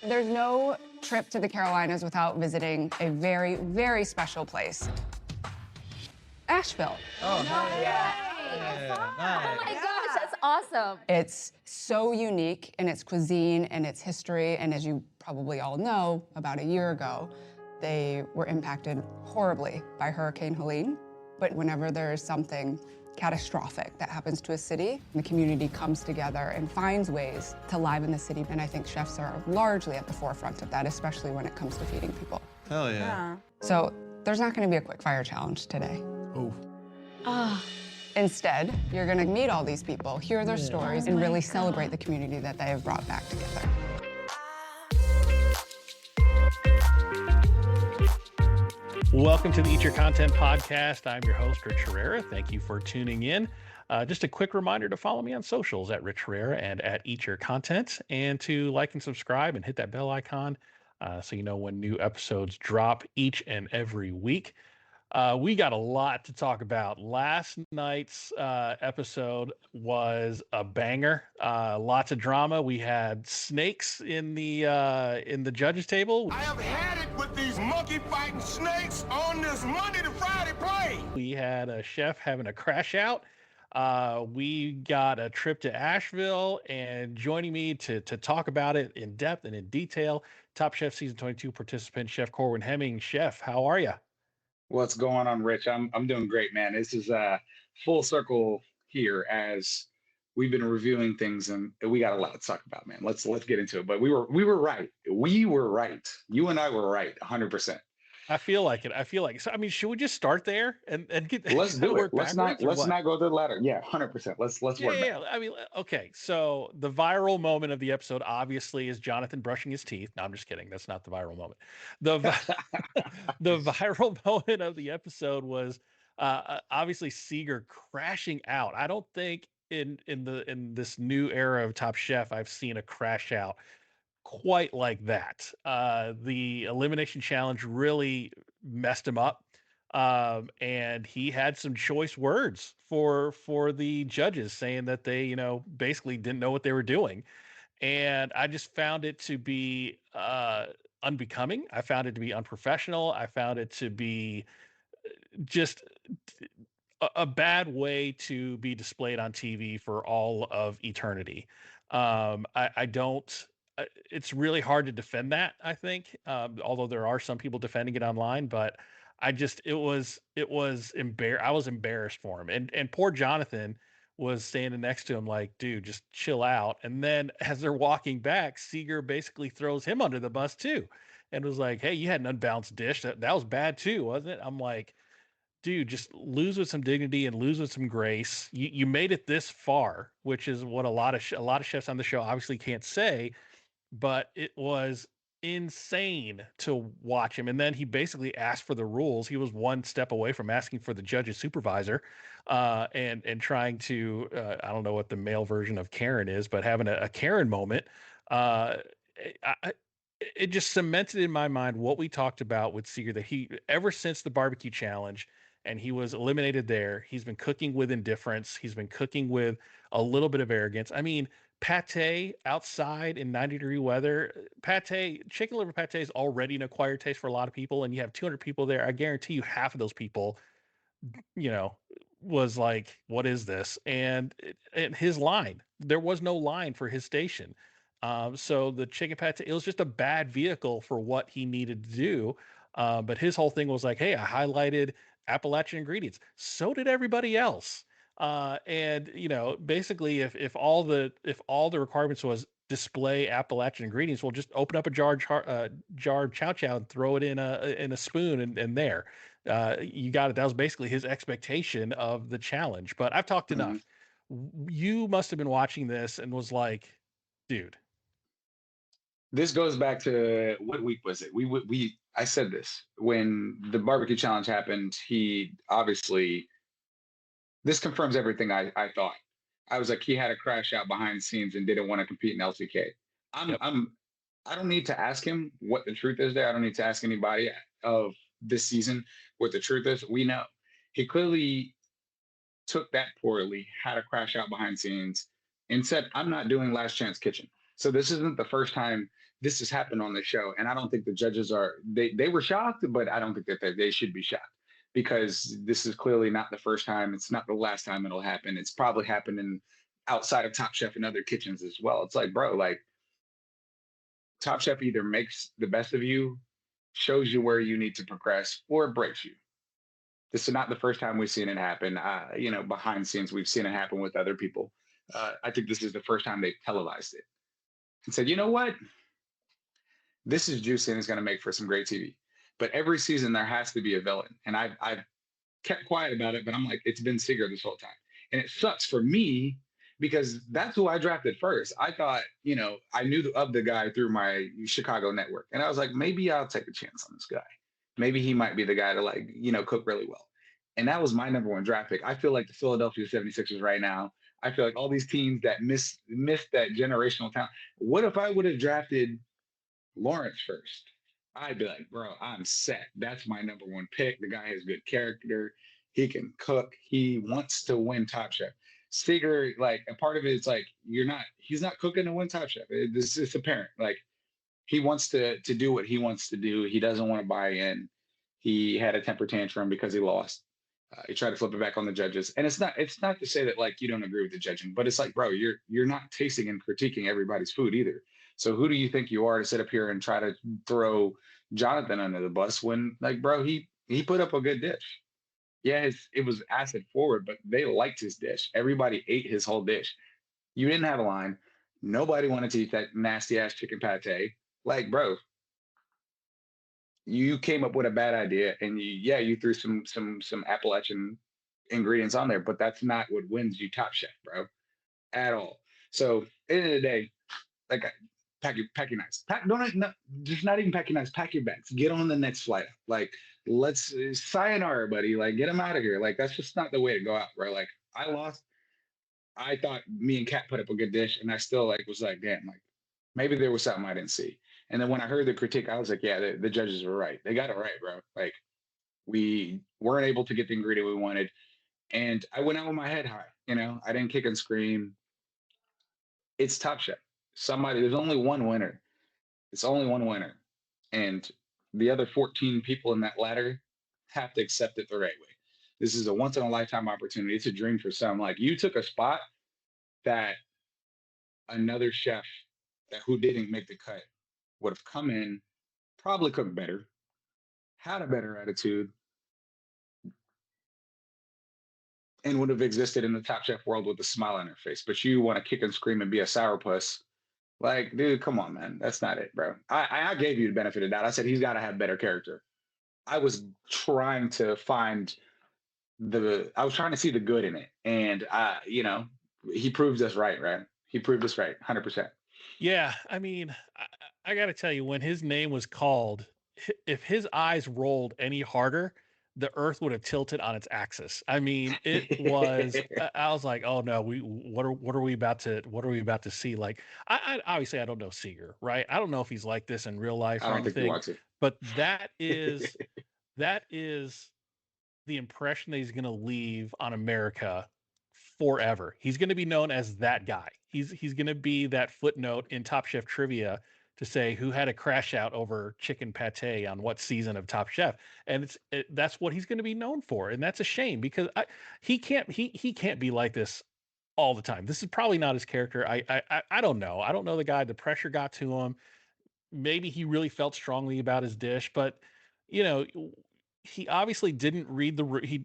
There's no trip to the Carolinas without visiting a very, very special place. Asheville. Oh, Yeah. nice. Oh my gosh, that's awesome. It's so unique in its cuisine and its history, and as you probably all know, about a year ago, they were impacted horribly by Hurricane Helene. But whenever there's something catastrophic that happens to a city, the community comes together and finds ways to liven the city, and I think chefs are largely at the forefront of that, especially when it comes to feeding people. Hell yeah. So there's not going to be a quick fire challenge today. Oof. Instead, you're gonna meet all these people, hear their stories, and really celebrate the community that they have brought back together. Welcome to the Eat Your Content podcast. I'm your host, Rich Herrera. Thank you for tuning in. Just a quick reminder to follow me on socials at Rich Herrera and at Eat Your Content, and to like and subscribe and hit that bell icon so you know when new episodes drop each and every week. We got a lot to talk about. Last night's episode was a banger. Lots of drama. We had snakes in the judges' table. I have had it with these monkey fighting snakes on this Monday to Friday plane. We had a chef having a crash out. We got a trip to Asheville, and joining me to talk about it in depth and in detail, Top Chef Season 22 participant, Chef Corwin Hemming. Chef, how are you? What's going on, Rich? I'm doing great, man. This is full circle here as we've been reviewing things, and we got a lot to talk about, man. Let's get into it. But we were right. We were right. You and I were right, 100%. I feel like it. So. I mean, should we just start there and get? Let's do it. Let's Let's not go to the ladder. Yeah, 100%. Let's work. Yeah. I mean, okay. So the viral moment of the episode obviously is Jonathan brushing his teeth. No, I'm just kidding. That's not the viral moment. The the viral moment of the episode was obviously Seeger crashing out. I don't think in this new era of Top Chef I've seen a crash out quite like that. The elimination challenge really messed him up. And he had some choice words for the judges, saying that they, basically didn't know what they were doing. And I just found it to be unbecoming. I found it to be unprofessional. I found it to be just a bad way to be displayed on TV for all of eternity. I don't. It's really hard to defend that, I think, although there are some people defending it online, but I was embarrassed for him. And poor Jonathan was standing next to him like, dude, just chill out. And then as they're walking back, Seeger basically throws him under the bus too. And was like, hey, you had an unbalanced dish. That was bad too, wasn't it? I'm like, dude, just lose with some dignity and lose with some grace. You made it this far, which is what a lot of chefs on the show obviously can't say. But it was insane to watch him. And then he basically asked for the rules. He was one step away from asking for the judge's supervisor and trying to, I don't know what the male version of Karen is, but having a Karen moment. It just cemented in my mind what we talked about with Seeger, that he, ever since the barbecue challenge, and he was eliminated there, he's been cooking with indifference. He's been cooking with a little bit of arrogance. I mean, pate outside in 90-degree weather, chicken liver pate is already an acquired taste for a lot of people, and you have 200 people there. I guarantee you half of those people, was like, what is this? And his line, there was no line for his station. So the chicken pate, it was just a bad vehicle for what he needed to do. But his whole thing was like, hey, I highlighted Appalachian ingredients. So did everybody else. And basically if all the requirements was display Appalachian ingredients, we'll just open up a jar of chow chow and throw it in a spoon and there. You got it. That was basically his expectation of the challenge. But I've talked enough. You must have been watching this and was like, dude. This goes back to, what week was it? I said this when the barbecue challenge happened. He obviously, this confirms everything I thought. I was like, he had a crash out behind the scenes and didn't want to compete in LCK. I don't need to ask him what the truth is there. I don't need to ask anybody of this season what the truth is. We know he clearly took that poorly, had a crash out behind the scenes, and said, I'm not doing Last Chance Kitchen. So this isn't the first time this has happened on the show. And I don't think the judges they were shocked, but I don't think that they should be shocked, because this is clearly not the first time. It's not the last time it'll happen. It's probably happened outside of Top Chef and other kitchens as well. It's like, bro, like Top Chef either makes the best of you, shows you where you need to progress, or it breaks you. This is not the first time we've seen it happen. Behind scenes, we've seen it happen with other people. I think this is the first time they've televised it and said, you know what? This is juicy and it's going to make for some great TV. But every season there has to be a villain. And I've kept quiet about it, but I'm like, it's been Seeger this whole time. And it sucks for me because that's who I drafted first. I thought, I knew of the guy through my Chicago network. And I was like, maybe I'll take a chance on this guy. Maybe he might be the guy to cook really well. And that was my number one draft pick. I feel like the Philadelphia 76ers right now, I feel like all these teams that missed that generational talent. What if I would have drafted Lawrence first? I'd be like, bro, I'm set. That's my number one pick. The guy has good character. He can cook. He wants to win Top Chef. Seeger, like, a part of it is like, he's not cooking to win Top Chef. It's apparent. Like, he wants to do what he wants to do. He doesn't want to buy in. He had a temper tantrum because he lost. He tried to flip it back on the judges. And it's not to say that, like, you don't agree with the judging, but it's like, bro, you're not tasting and critiquing everybody's food either. So who do you think you are to sit up here and try to throw Jonathan under the bus when, like, bro, he put up a good dish. Yeah, it was acid forward, but they liked his dish. Everybody ate his whole dish. You didn't have a line. Nobody wanted to eat that nasty ass chicken pate. Like, bro, you came up with a bad idea, and you threw some Appalachian ingredients on there, but that's not what wins you Top Chef, bro, at all. So at the end of the day, like, pack your knives. Just not even pack your knives. Pack your bags. Get on the next flight. Like, let's sayonara, buddy. Like, get him out of here. Like, that's just not the way to go out, bro. Like, I lost. I thought me and Kat put up a good dish, and I still was like, damn, like, maybe there was something I didn't see. And then when I heard the critique, I was like, yeah, the judges were right. They got it right, bro. Like, we weren't able to get the ingredient we wanted, and I went out with my head high. I didn't kick and scream. It's Top Chef. There's only one winner. It's only one winner. And the other 14 people in that ladder have to accept it the right way. This is a once in a lifetime opportunity. It's a dream for some. Like, you took a spot that another chef who didn't make the cut would have come in, probably cooked better, had a better attitude, and would have existed in the Top Chef world with a smile on their face. But you want to kick and scream and be a sourpuss. Like, dude, come on, man. That's not it, bro. I gave you the benefit of the doubt. I said he's got to have better character. I was trying to see the good in it. And, he proved us right? He proved us right, 100%. Yeah, I mean, I got to tell you, when his name was called, if his eyes rolled any harder, the earth would have tilted on its axis. I mean, it was, I was like, oh no, what are we about to see? Like, I obviously I don't know Seeger, right? I don't know if he's like this in real life or anything, but that is the impression that he's going to leave on America forever. He's going to be known as that guy. He's going to be that footnote in Top Chef trivia to say who had a crash out over chicken pate on what season of Top Chef, and that's what he's going to be known for, and that's a shame because he can't be like this all the time. This is probably not his character. I don't know. I don't know the guy. The pressure got to him. Maybe he really felt strongly about his dish, but he obviously didn't read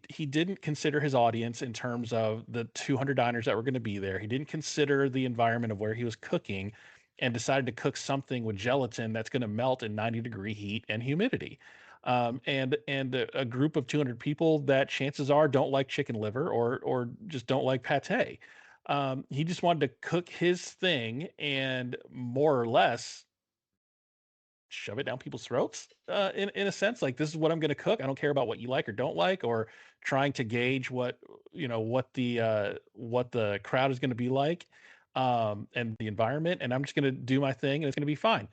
he didn't consider his audience in terms of the 200 diners that were going to be there. He didn't consider the environment of where he was cooking, and decided to cook something with gelatin that's going to melt in 90-degree heat and humidity. And a group of 200 people that chances are don't like chicken liver or just don't like pate. He just wanted to cook his thing and more or less shove it down people's throats in a sense. Like, this is what I'm going to cook. I don't care about what you like or don't like, or trying to gauge what the crowd is going to be like. And the environment, and I'm just going to do my thing, and it's going to be fine.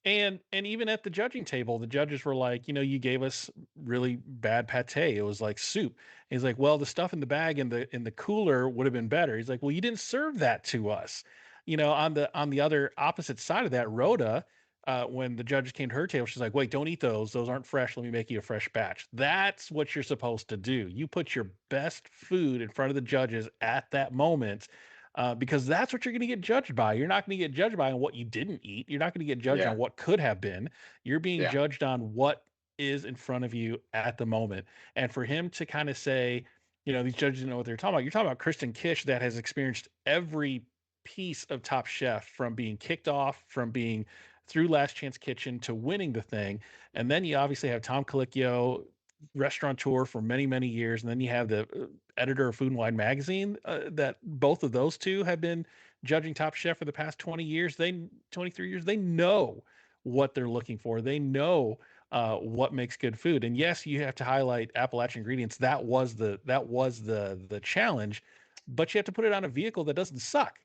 And even at the judging table, the judges were like, you gave us really bad pate. It was like soup. And he's like, well, the stuff in the bag in the cooler would have been better. He's like, well, you didn't serve that to us. On the other opposite side of that, Rhoda, when the judges came to her table, she's like, wait, don't eat those. Those aren't fresh. Let me make you a fresh batch. That's what you're supposed to do. You put your best food in front of the judges at that moment, because that's what you're going to get judged by. You're not going to get judged by on what you didn't eat. You're not going to get judged Yeah. on what could have been. You're being Yeah. judged on what is in front of you at the moment. And for him to kind of say, these judges know what they're talking about. You're talking about Kristen Kish that has experienced every piece of Top Chef, from being kicked off, from being through Last Chance Kitchen to winning the thing. And then you obviously have Tom Colicchio, restaurateur for many, many years. And then you have the editor of Food and Wine magazine, that both of those two have been judging Top Chef for the past 20 years. 23 years, they know what they're looking for. They know what makes good food. And yes, you have to highlight Appalachian ingredients. That was the challenge, but you have to put it on a vehicle that doesn't suck.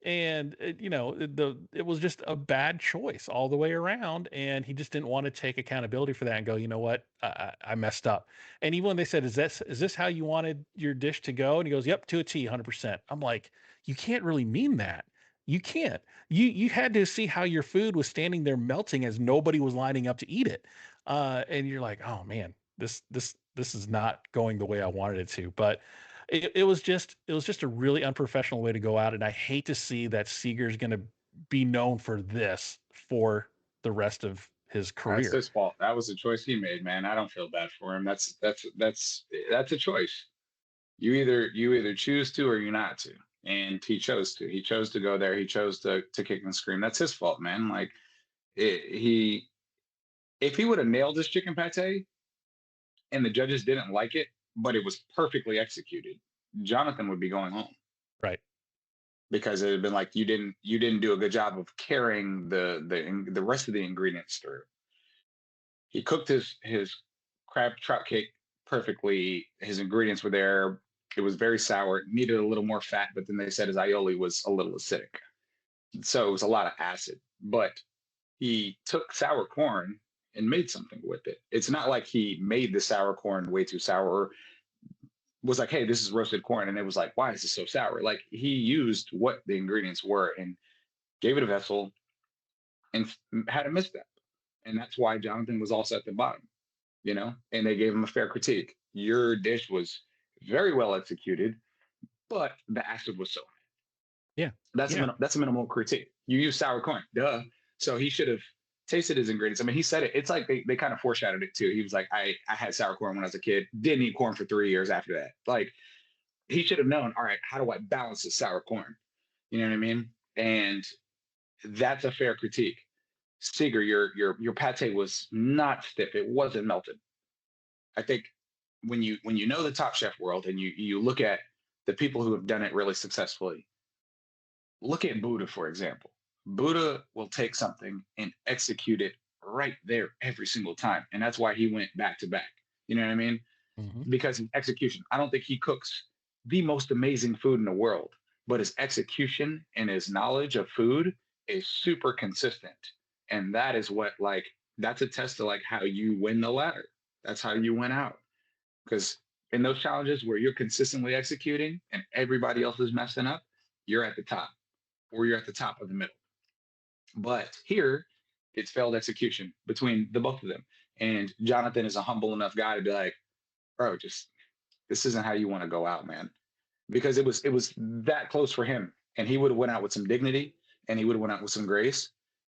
And it was just a bad choice all the way around, and he just didn't want to take accountability for that and go, you know what, I messed up. And even when they said, is this how you wanted your dish to go, and he goes, yep, to a T, 100%. I'm like, you can't really mean that. You can't. You had to see how your food was standing there melting as nobody was lining up to eat it, and you're like, oh man, this is not going the way I wanted it to. But it was just a really unprofessional way to go out, and I hate to see that Seeger's going to be known for this for the rest of his career. That's his fault. That was a choice he made, man. I don't feel bad for him. That's a choice. You either choose to or you're not to, and he chose to. He chose to go there. He chose to kick and scream. That's his fault, man. Like if he would have nailed this chicken pate and the judges didn't like it, but it was perfectly executed, Jonathan would be going home. Right. Because it had been like, you didn't do a good job of carrying the rest of the ingredients through. He cooked his crab trout cake perfectly. His ingredients were there. It was very sour. It needed a little more fat, but then they said his aioli was a little acidic. So it was a lot of acid. But he took sour corn and made something with it. It's not like he made the sour corn way too sour, or was like, hey, this is roasted corn. And it was like, why is this so sour? Like, he used what the ingredients were and gave it a vessel and had a misstep. And that's why Jonathan was also at the bottom, and they gave him a fair critique. Your dish was very well executed, but the acid was so high. Yeah. That's a minimal critique. You use sour corn, duh. So he should have tasted his ingredients. I mean, he said it. It's like they kind of foreshadowed it too. He was like, I had sour corn when I was a kid, didn't eat corn for 3 years after that. Like, he should have known, all right, how do I balance the sour corn? You know what I mean? And that's a fair critique. Seeger, your pate was not stiff. It wasn't melted. I think when you know the Top Chef world and you look at the people who have done it really successfully, look at Buddha, for example. Buddha will take something and execute it right there every single time. And that's why he went back to back. You know what I mean? Mm-hmm. Because in execution, I don't think he cooks the most amazing food in the world, but his execution and his knowledge of food is super consistent. And that is what, like, that's a test to like how you win the ladder. That's how you win out. Because in those challenges where you're consistently executing and everybody else is messing up, you're at the top, or you're at the top of the middle. But here, it's failed execution between the both of them. And Jonathan is a humble enough guy to be like, bro, this isn't how you want to go out, man. Because it was that close for him. And he would have went out with some dignity, and he would have went out with some grace.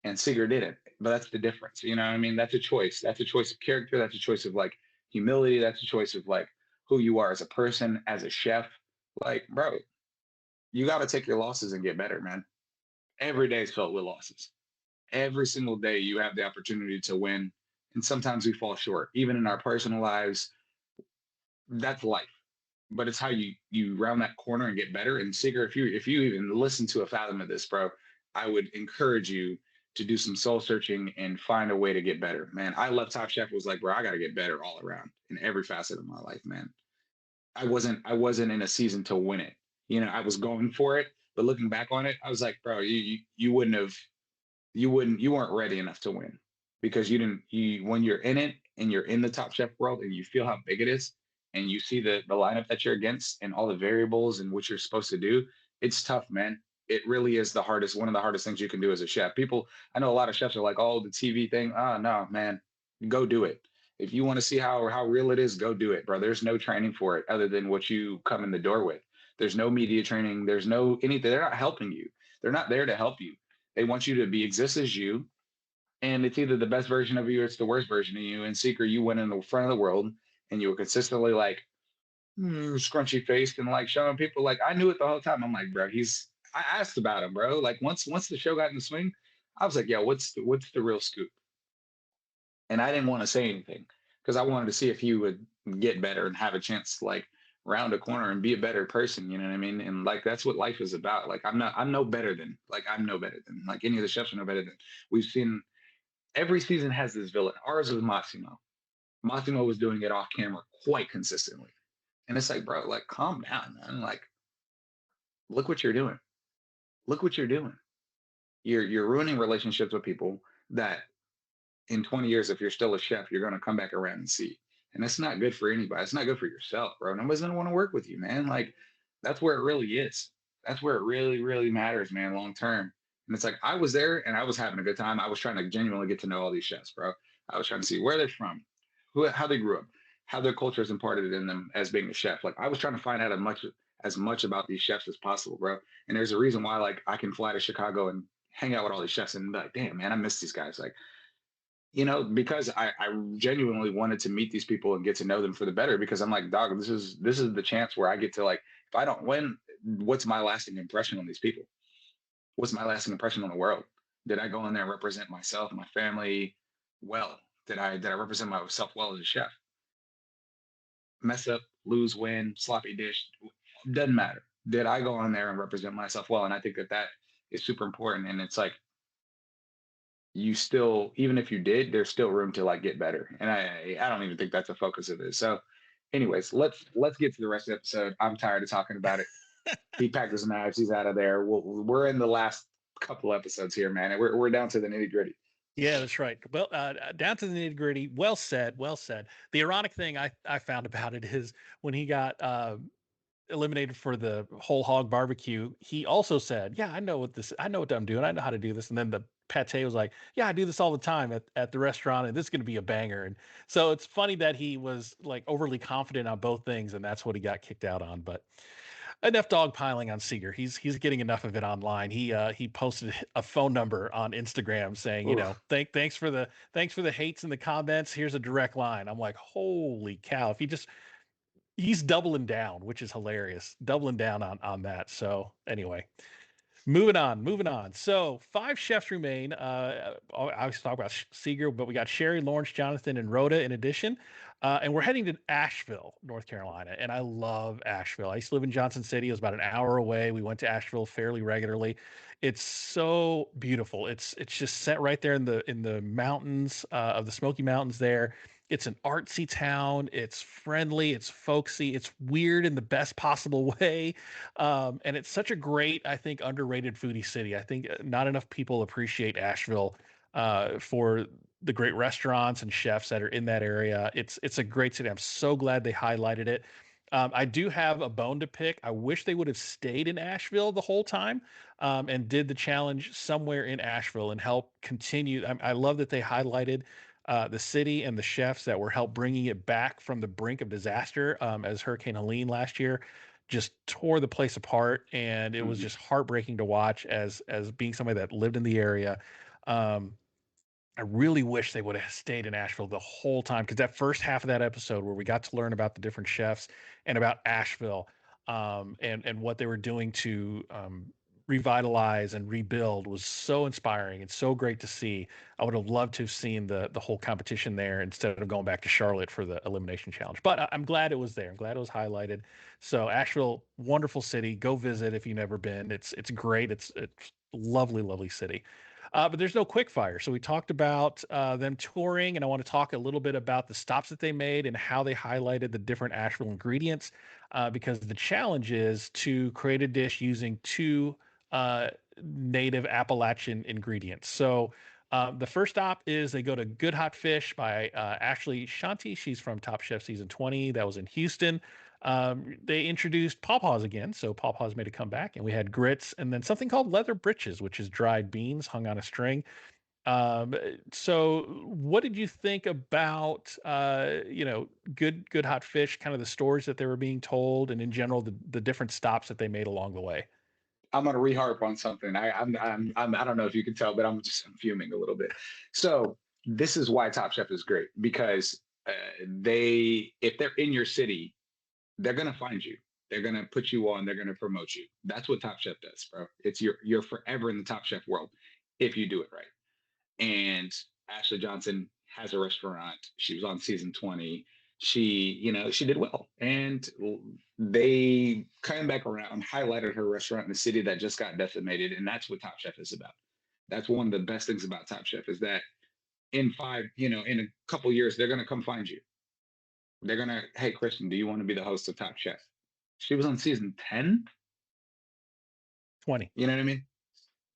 And Seeger didn't. But that's the difference. You know what I mean? That's a choice. That's a choice of character. That's a choice of like humility. That's a choice of like who you are as a person, as a chef. Like, bro, you got to take your losses and get better, man. Every day is filled with losses. Every single day you have the opportunity to win. And sometimes we fall short, even in our personal lives. That's life. But it's how you round that corner and get better. And Seeger, if you even listen to a fathom of this, bro, I would encourage you to do some soul searching and find a way to get better, man. I left Top Chef, was like, bro, I got to get better all around in every facet of my life, man. I wasn't in a season to win it. I was going for it, but looking back on it, I was like, bro, you weren't ready enough to win, because when you're in it and you're in the Top Chef world and you feel how big it is and you see the lineup that you're against and all the variables and what you're supposed to do, it's tough, man. it really is one of the hardest things you can do as a chef. I know a lot of chefs are like, oh, the TV thing. Oh, no, man, go do it. If you want to see how real it is, go do it, bro. There's no training for it other than what you come in the door with. There's no media training. There's no anything. They're not helping you. They're not there to help you. They want you to exist as you. And it's either the best version of you or it's the worst version of you. And Seeker, you went in the front of the world and you were consistently like scrunchy faced and like showing people like I knew it the whole time. I'm like, bro, I asked about him, bro. Like once the show got in the swing, I was like, yeah, what's the real scoop? And I didn't want to say anything because I wanted to see if he would get better and have a chance to like round a corner and be a better person. You know what I mean? And like that's what life is about. Like I'm no better than like any of the chefs are no better than. We've seen every season has this villain. Ours was Massimo. Massimo was doing it off camera quite consistently. And it's like, bro, like calm down, man. Like, look what you're doing. Look what you're doing. You're ruining relationships with people that in 20 years, if you're still a chef, you're gonna come back around and see. And that's not good for anybody. It's not good for yourself, bro. Nobody's gonna want to work with you, man. Like, that's where it really is. That's where it really, really matters, man, long term. And it's like I was there and I was having a good time. I was trying to genuinely get to know all these chefs, bro. I was trying to see where they're from, how they grew up, how their culture is imparted in them as being a chef. Like I was trying to find out as much about these chefs as possible, bro. And there's a reason why like I can fly to Chicago and hang out with all these chefs and be like, damn, man, I miss these guys. Like, you know, because I genuinely wanted to meet these people and get to know them for the better because I'm like, dog, this is the chance where I get to like, if I don't win, what's my lasting impression on these people? What's my lasting impression on the world? Did I go in there and represent myself, my family well? Did I represent myself well as a chef? Mess up, lose, win, sloppy dish, doesn't matter. Did I go on there and represent myself well? And I think that is super important. And it's like, you still, even if you did, there's still room to like get better. And I don't even think that's the focus of this. So anyways, let's get to the rest of the episode. I'm tired of talking about it. He packed his knives, he's out of there. We're in the last couple episodes here, man. And we're down to the nitty gritty. Yeah, that's right. Well, down to the nitty gritty. Well said. Well said. The ironic thing I found about it is when he got eliminated for the whole hog barbecue, he also said, "Yeah, I know what I'm doing. I know how to do this." And then the pate was like, "Yeah, I do this all the time at the restaurant, and this is going to be a banger." And so it's funny that he was like overly confident on both things, and that's what he got kicked out on. But enough dog piling on Seeger. He's getting enough of it online. He posted a phone number on Instagram saying, you know, thanks for the hates in the comments. Here's a direct line. I'm like, holy cow! If he's doubling down, which is hilarious. Doubling down on that. So anyway, moving on. So 5 chefs remain. I was talking about Seeger, but we got Sherry, Lawrence, Jonathan, and Rhoda in addition. And we're heading to Asheville, North Carolina. And I love Asheville. I used to live in Johnson City. It was about an hour away. We went to Asheville fairly regularly. It's so beautiful. It's just set right there in the mountains of the Smoky Mountains there. It's an artsy town. It's friendly. It's folksy. It's weird in the best possible way. And it's such a great, I think, underrated foodie city. I think not enough people appreciate Asheville for the great restaurants and chefs that are in that area. It's a great city. I'm so glad they highlighted it. I do have a bone to pick. I wish they would have stayed in Asheville the whole time and did the challenge somewhere in Asheville and help continue. I love that they highlighted the city and the chefs that were help bringing it back from the brink of disaster as Hurricane Helene last year just tore the place apart. And it was just heartbreaking to watch as being somebody that lived in the area. I really wish they would have stayed in Asheville the whole time because that first half of that episode where we got to learn about the different chefs and about Asheville and what they were doing to revitalize and rebuild was so inspiring and so great to see. I would have loved to have seen the whole competition there instead of going back to Charlotte for the elimination challenge. But I'm glad it was there. I'm glad it was highlighted. So Asheville, wonderful city. Go visit if you've never been. It's great. It's lovely, lovely city. But there's no quick fire. So we talked about them touring, and I want to talk a little bit about the stops that they made and how they highlighted the different Asheville ingredients, because the challenge is to create a dish using 2 native Appalachian ingredients. So the first stop is they go to Good Hot Fish by Ashley Shanti. She's from Top Chef Season 20. That was in Houston. They introduced pawpaws again, so pawpaws made a comeback, and we had grits, and then something called leather britches, which is dried beans hung on a string. So what did you think about good hot fish, kind of the stories that they were being told, and in general the different stops that they made along the way? I'm gonna reharp on something. I don't know if you can tell, but I'm fuming a little bit. So this is why Top Chef is great because if they're in your city, they're gonna find you. They're gonna put you on. They're gonna promote you. That's what Top Chef does, bro. It's you're forever in the Top Chef world if you do it right. And Ashley Johnson has a restaurant. She was on season 20. She did well. And they came back around, highlighted her restaurant in the city that just got decimated. And that's what Top Chef is about. That's one of the best things about Top Chef is that in in a couple years, they're going to come find you. They're going to, hey, Kristen, do you want to be the host of Top Chef? She was on season 10. 20. You know what I mean?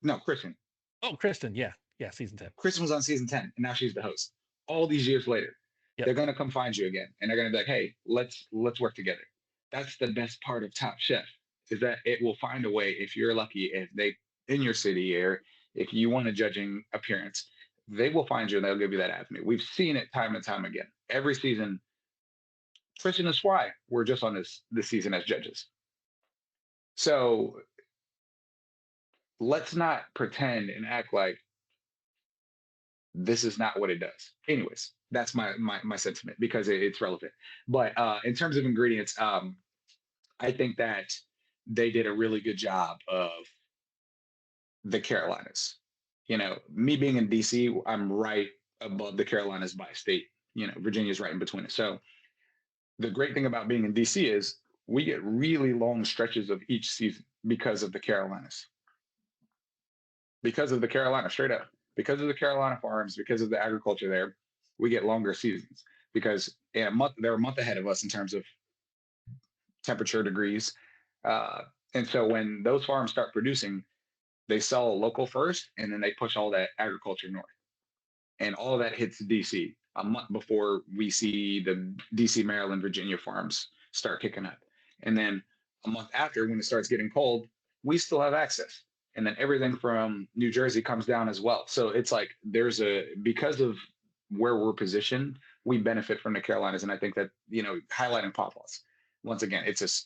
No, Kristen. Oh, Kristen. Yeah. Yeah. Season 10. Kristen was on season 10 and now she's the host. All these years later, Yep. they're gonna come find you again and they're gonna be like, hey, let's work together. That's the best part of Top Chef, is that it will find a way if you're lucky, if they in your city or if you want a judging appearance, they will find you and they'll give you that avenue. We've seen it time and time again. Every season, Christian and Swai were just on this season as judges. So let's not pretend and act like this is not what it does. Anyways, that's my sentiment because it's relevant. But in terms of ingredients, I think that they did a really good job of the Carolinas. Me being in DC, I'm right above the Carolinas by state. Virginia's right in between it. So the great thing about being in DC is we get really long stretches of each season because of the Carolinas. Because of the Carolina, straight up. Because of the Carolina farms, because of the agriculture there, we get longer seasons because in a month they're a month ahead of us in terms of temperature degrees. And so when those farms start producing, they sell local first and then they push all that agriculture north. And all of that hits DC a month before we see the DC, Maryland, Virginia farms start kicking up. And then a month after, when it starts getting cold, we still have access. And then everything from New Jersey comes down as well. So it's like because of where we're positioned, we benefit from the Carolinas. And I think that, highlighting pawpaws, once again, it's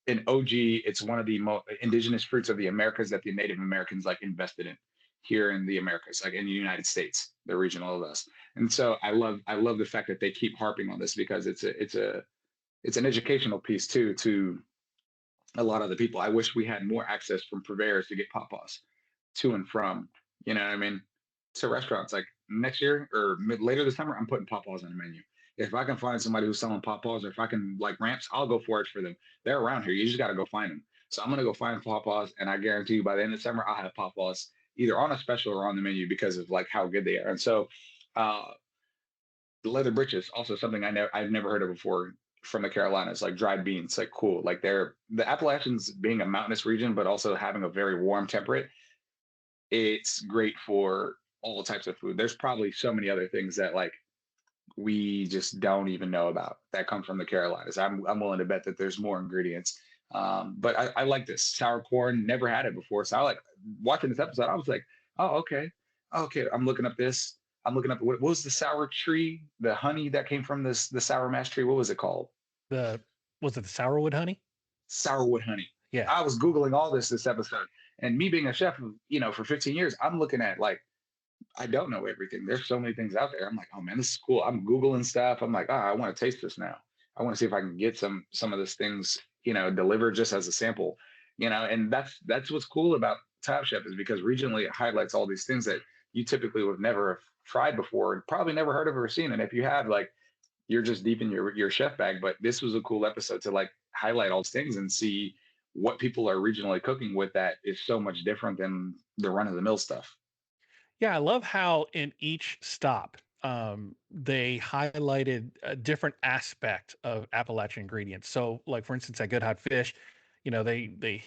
an OG. It's one of the most indigenous fruits of the Americas that the Native Americans invested in here in the Americas, like in the United States, the regional of us. And so I love the fact that they keep harping on this because it's an educational piece too, to a lot of the people. I wish we had more access from purveyors to get pawpaws to and from, to restaurants. Like next year or later this summer, I'm putting pawpaws on the menu. If I can find somebody who's selling pawpaws, or if I can ramps, I'll go forage for them. They're around here. You just got to go find them. So I'm going to go find pawpaws, and I guarantee you by the end of the summer, I'll have pawpaws either on a special or on the menu because of how good they are. And so the leather britches, also something I've never heard of before from the Carolinas, like dried beans, cool. They're the Appalachians being a mountainous region, but also having a very warm temperate. It's great for all types of food. There's probably so many other things that we just don't even know about that come from the Carolinas. I'm willing to bet that there's more ingredients. But I like this sour corn. Never had it before, so I like watching this episode. I was like, oh, okay. I'm looking up this. I'm looking up what was the sour tree, the honey that came from the sour mash tree. What was it called? Was it the sourwood honey? Sourwood honey. Yeah. I was Googling all this episode, and me being a chef, for 15 years, I'm looking at I don't know everything. There's so many things out there. I'm like, oh man, this is cool. I'm Googling stuff. I'm like, I want to taste this now. I want to see if I can get some of these things, delivered just as a sample, and that's what's cool about Top Chef, is because regionally it highlights all these things that you typically would never have tried before and probably never heard of or seen. And if you have, you're just deep in your chef bag. But this was a cool episode to highlight all these things and see what people are regionally cooking with that is so much different than the run of the mill stuff. Yeah, I love how in each stop they highlighted a different aspect of Appalachian ingredients. So, for instance, at Good Hot Fish, they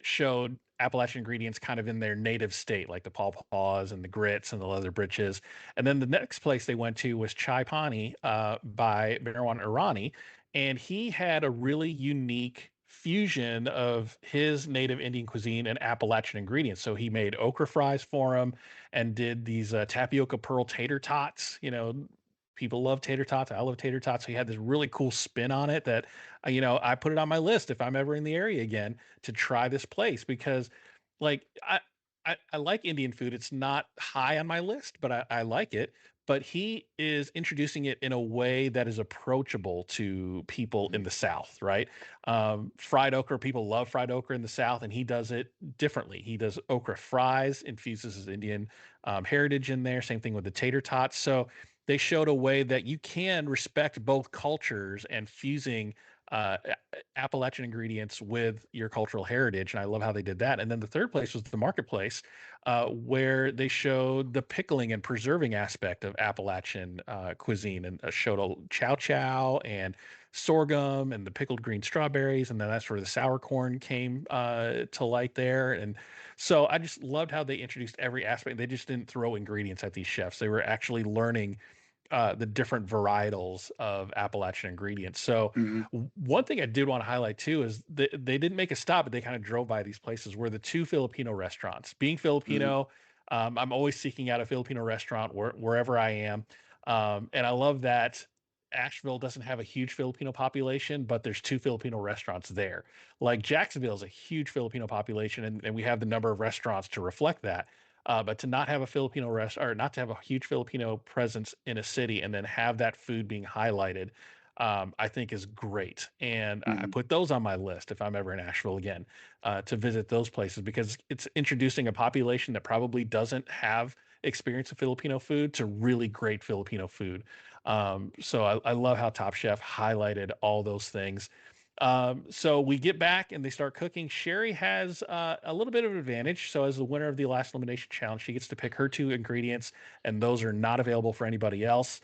showed Appalachian ingredients kind of in their native state, like the pawpaws and the grits and the leather britches. And then the next place they went to was Chai Pani by Marwan Irani. and he had a really unique fusion of his native Indian cuisine and Appalachian ingredients. So he made okra fries for him and did these tapioca pearl tater tots. People love tater tots. I love tater tots. So he had this really cool spin on it that, I put it on my list if I'm ever in the area again to try this place because, like, I like Indian food. It's not high on my list, but I like it. But he is introducing it in a way that is approachable to people in the South, right? Fried okra, people love fried okra in the South, and he does it differently. He does okra fries, infuses his Indian heritage in there. Same thing with the tater tots. So they showed a way that you can respect both cultures and fusing Appalachian ingredients with your cultural heritage. And I love how they did that. And then the third place was the marketplace, where they showed the pickling and preserving aspect of Appalachian cuisine and showed a chow chow and sorghum and the pickled green strawberries. And then that's where the sour corn came to light there. And so I just loved how they introduced every aspect. They just didn't throw ingredients at these chefs. They were actually learning the different varietals of Appalachian ingredients. So one thing I did want to highlight too is they didn't make a stop, but they kind of drove by these places where the two Filipino restaurants. Being Filipino, I'm always seeking out a Filipino restaurant wherever I am. And I love that Asheville doesn't have a huge Filipino population, but there's two Filipino restaurants there. Like Jacksonville is a huge Filipino population, and we have the number of restaurants to reflect that. But to not have a Filipino or not to have a huge Filipino presence in a city and then have that food being highlighted, I think is great. And I put those on my list if I'm ever in Asheville again, to visit those places because it's introducing a population that probably doesn't have experience of Filipino food to really great Filipino food. So I love how Top Chef highlighted all those things. So we get back and they start cooking. Sherry has a little bit of an advantage. So as the winner of the last elimination challenge, she gets to pick her two ingredients, and those are not available for anybody else.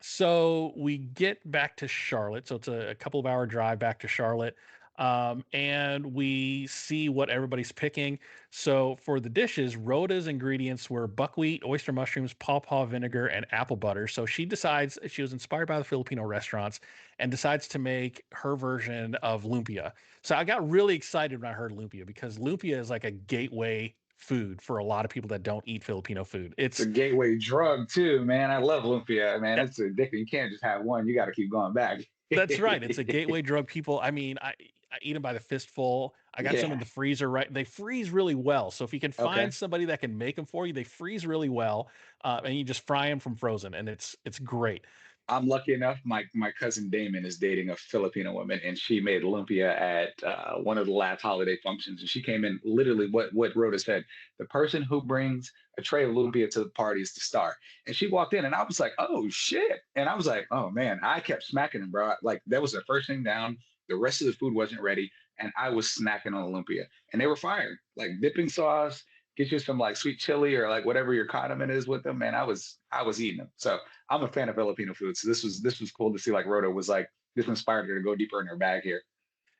So we get back to Charlotte. So it's a couple of hour drive back to Charlotte. And we see what everybody's picking. So for the dishes, Rhoda's ingredients were buckwheat, oyster mushrooms, pawpaw vinegar, and apple butter. So she decides she was inspired by the Filipino restaurants and decides to make her version of lumpia. So I got really excited when I heard lumpia because lumpia is like a gateway food for a lot of people that don't eat Filipino food. It's a gateway drug too, man. I love lumpia, man. It's addicting. You can't just have one. You got to keep going back. That's right. It's a gateway drug. People, I mean, I eat them by the fistful. I got some in the freezer, right? They freeze really well. So if you can find somebody that can make them for you, they freeze really well. And you just fry them from frozen, and it's great. I'm lucky enough. My cousin Damon is dating a Filipino woman, and she made lumpia at one of the last holiday functions. And she came in literally what Rhoda said: the person who brings a tray of lumpia to the party is the star. And she walked in, and I was like, "Oh shit!" And I was like, "Oh man!" I kept smacking him, bro. Like that was the first thing down. The rest of the food wasn't ready, and I was snacking on lumpia, and they were fire. Like dipping sauce, get you some like sweet chili or like whatever your condiment is with them, man. I was eating them. So I'm a fan of Filipino food. So this was cool to see. Like Rhoda was like, this inspired her to go deeper in her bag here.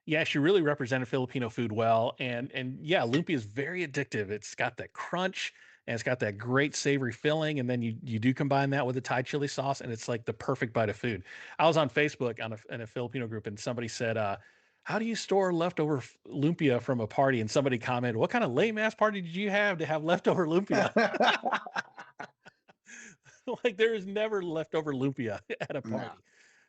Yeah, she really represented Filipino food well, and yeah, lumpia is very addictive. It's got that crunch and it's got that great savory filling, and then you do combine that with the Thai chili sauce, and it's like the perfect bite of food. I was on Facebook in a Filipino group, and somebody said, how do you store leftover lumpia from a party? And somebody commented, what kind of lame ass party did you have to have leftover lumpia? Like there is never leftover lumpia at a party. No.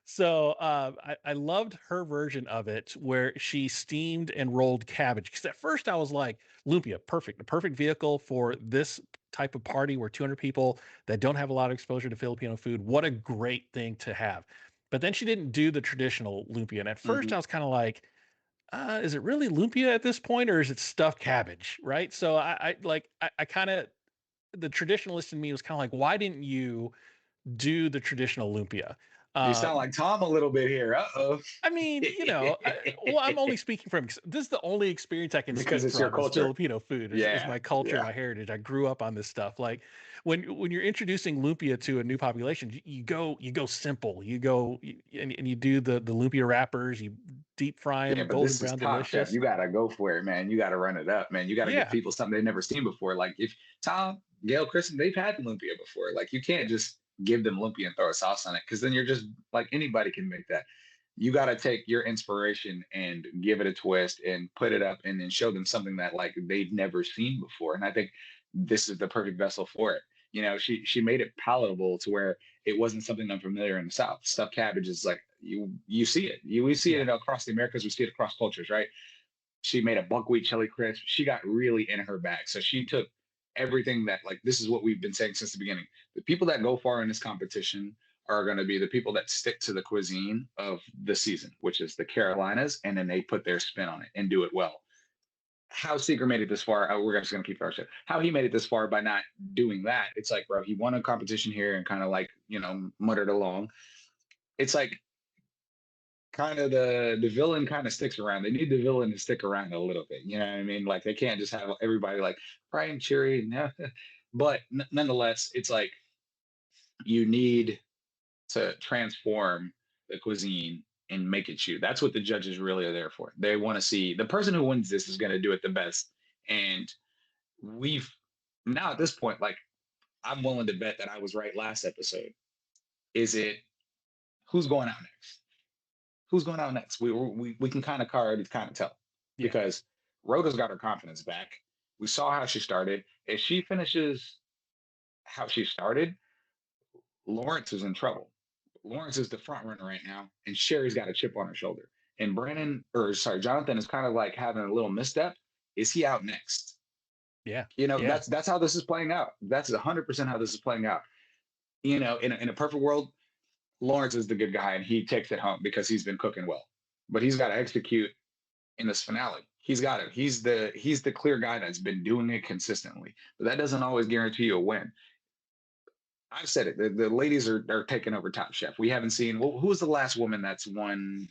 So I loved her version of it where she steamed and rolled cabbage. Because at first I was like, lumpia, perfect. The perfect vehicle for this type of party where 200 people that don't have a lot of exposure to Filipino food. What a great thing to have. But then she didn't do the traditional lumpia. And at first I was kind of like, is it really lumpia at this point, or is it stuffed cabbage? Right. So I kind of, the traditionalist in me was kind of like, why didn't you do the traditional lumpia? You sound like Tom a little bit here. Uh-oh. I mean, I'm only speaking from, this is the only experience I can because speak it's from your culture. Filipino food. It's my culture, my heritage. I grew up on this stuff. Like when you're introducing lumpia to a new population, you go simple. You go and you do the lumpia wrappers. You deep fry them, golden brown, delicious. Chef. You gotta go for it, man. You gotta run it up, man. You gotta give people something they've never seen before. Like if Tom, Gail, Kristen, they've had lumpia before. Like you can't just give them lumpia and throw a sauce on it, because then you're just like, anybody can make that. You got to take your inspiration and give it a twist and put it up and then show them something that like they've never seen before. And I think this is the perfect vessel for it. You know, she made it palatable to where it wasn't something unfamiliar in the South. Stuffed cabbage is like, you see it. We see it across the Americas. We see it across cultures, right? She made a buckwheat chili crisp. She got really in her bag. So she took everything that, like, this is what we've been saying since the beginning. The people that go far in this competition are going to be the people that stick to the cuisine of the season, which is the Carolinas, and then they put their spin on it and do it well. How Seeger made it this far, we're just going to keep our shit. How he made it this far by not doing that, it's like, bro, he won a competition here and kind of like, you know, muttered along. It's like kind of the villain kind of sticks around. They need the villain to stick around a little bit. You know what I mean? Like, they can't just have everybody like bright and cheery. But nonetheless, it's like you need to transform the cuisine and make it you. That's what the judges really are there for. They want to see the person who wins this is going to do it the best. And we've now at this point, like, I'm willing to bet that I was right last episode. Is it who's going out next? Who's going out next? We can kind of tell because Rhoda's got her confidence back. We saw how she started. If she finishes how she started, Lawrence is in trouble. Lawrence is the front runner right now, and Sherry's got a chip on her shoulder. And Jonathan is kind of like having a little misstep. Is he out next? Yeah. You know, that's how this is playing out. That's 100% how this is playing out. You know, in a perfect world, Lawrence is the good guy and he takes it home because he's been cooking well. But he's got to execute in this finale. He's got it. He's the clear guy that's been doing it consistently. But that doesn't always guarantee you a win. I've said it. The ladies are taking over Top Chef. We haven't seen who was the last woman that's won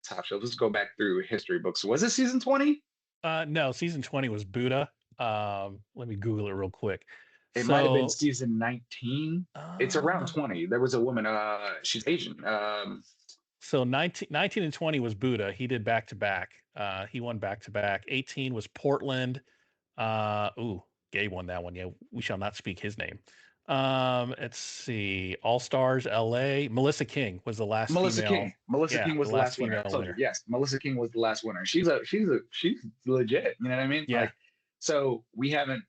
Top Chef. Let's go back through history books. Was it season 20? No, season 20 was Buddha. Let me Google it real quick. It might have been season 19. It's around 20. There was a woman. She's Asian. So 19 and 20 was Buddha. He did back to back. He won back to back. 18 was Portland. Gabe won that one. Yeah, we shall not speak his name. Let's see. All Stars LA. Melissa King was the last female. Melissa King was the last winner. Yes, Melissa King was the last winner. She's legit. You know what I mean? Yeah. Like, so we haven't